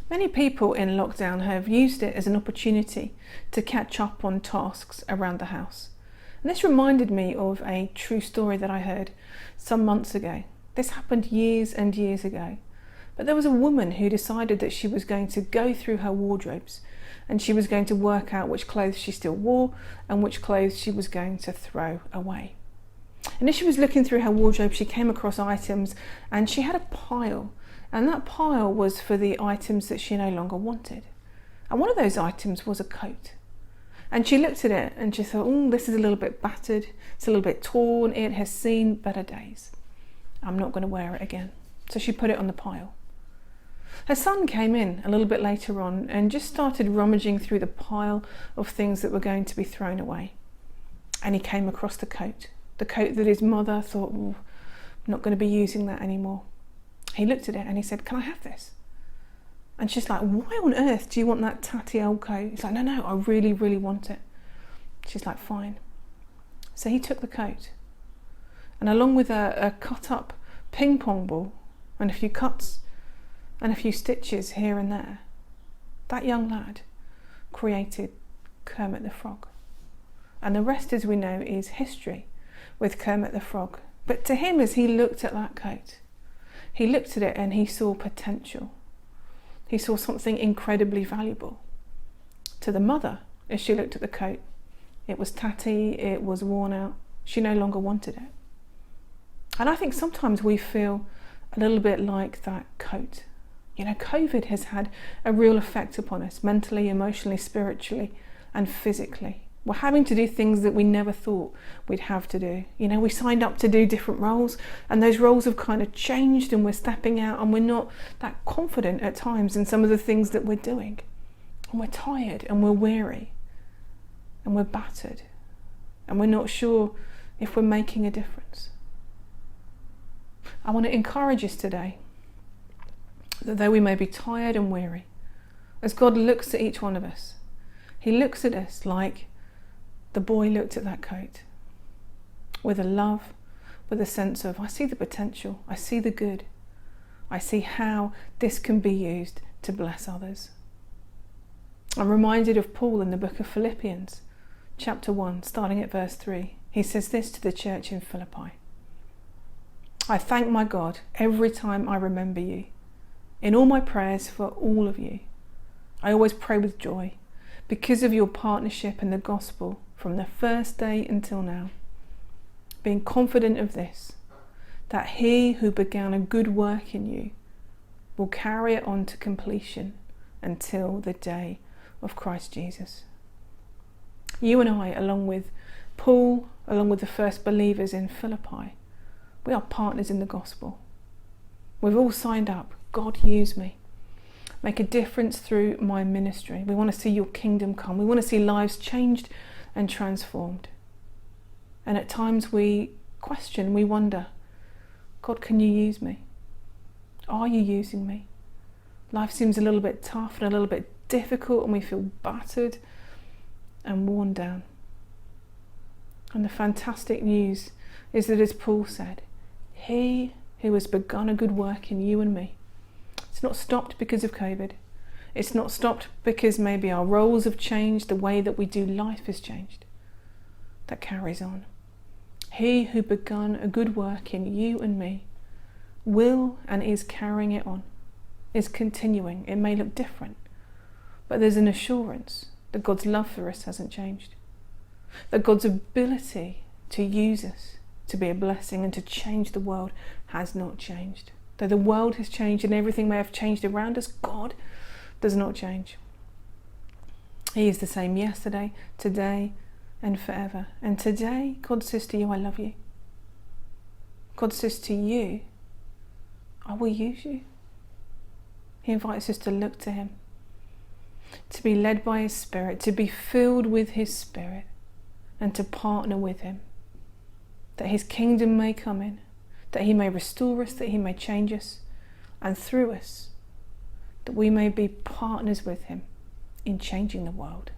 Many people in lockdown have used it as an opportunity to catch up on tasks around the house. And this reminded me of a true story that I heard some months ago. This happened years and years ago. But there was a woman who decided that she was going to go through her wardrobes and she was going to work out which clothes she still wore and which clothes she was going to throw away. And as she was looking through her wardrobe, she came across items and she had a pile. And that pile was for the items that she no longer wanted. And one of those items was a coat. And she looked at it and she thought, oh, this is a little bit battered, it's a little bit torn, it has seen better days. I'm not going to wear it again. So she put it on the pile. Her son came in a little bit later on and just started rummaging through the pile of things that were going to be thrown away. And he came across the coat that his mother thought, oh, I'm not going to be using that anymore. He looked at it and he said, can I have this? And she's like, why on earth do you want that tatty old coat? He's like, no, I really, really want it. She's like, fine. So he took the coat, and along with a cut up ping pong ball and a few cuts and a few stitches here and there, that young lad created Kermit the Frog. And the rest, as we know, is history with Kermit the Frog. But to him, as he looked at that coat, he looked at it and he saw potential. He saw something incredibly valuable. To the mother, as she looked at the coat, it was tatty, it was worn out, she no longer wanted it. And I think sometimes we feel a little bit like that coat. You know, COVID has had a real effect upon us, mentally, emotionally, spiritually, and physically. We're having to do things that we never thought we'd have to do. You know, we signed up to do different roles, and those roles have kind of changed, and we're stepping out, and we're not that confident at times in some of the things that we're doing. And we're tired, and we're weary, and we're battered, and we're not sure if we're making a difference. I want to encourage us today that though we may be tired and weary, as God looks at each one of us, He looks at us like the boy looked at that coat, with a love, with a sense of, I see the potential, I see the good, I see how this can be used to bless others. I'm reminded of Paul in the book of Philippians, chapter 1, starting at verse 3. He says this to the church in Philippi: I thank my God every time I remember you. In all my prayers for all of you, I always pray with joy because of your partnership in the gospel from the first day until now, being confident of this, that He who began a good work in you will carry it on to completion until the day of Christ Jesus. You and I, along with Paul, along with the first believers in Philippi, we are partners in the gospel. We've all signed up. God, use me. Make a difference through my ministry. We want to see your kingdom come. We want to see lives changed and transformed. And at times we question, we wonder, God, can you use me? Are you using me? Life seems a little bit tough and a little bit difficult, and we feel battered and worn down. And the fantastic news is that, as Paul said, He who has begun a good work in you and me, it's not stopped because of COVID. It's not stopped because maybe our roles have changed, the way that we do life has changed. That carries on. He who begun a good work in you and me will and is carrying it on, is continuing. It may look different, but there's an assurance that God's love for us hasn't changed. That God's ability to use us, to be a blessing and to change the world has not changed. Though the world has changed and everything may have changed around us, God does not change. He is the same yesterday, today, and forever. And today, God says to you, I love you. God says to you, I will use you. He invites us to look to Him, to be led by His Spirit, to be filled with His Spirit, and to partner with Him, that His kingdom may come in, that He may restore us, that He may change us, and through us, that we may be partners with Him in changing the world.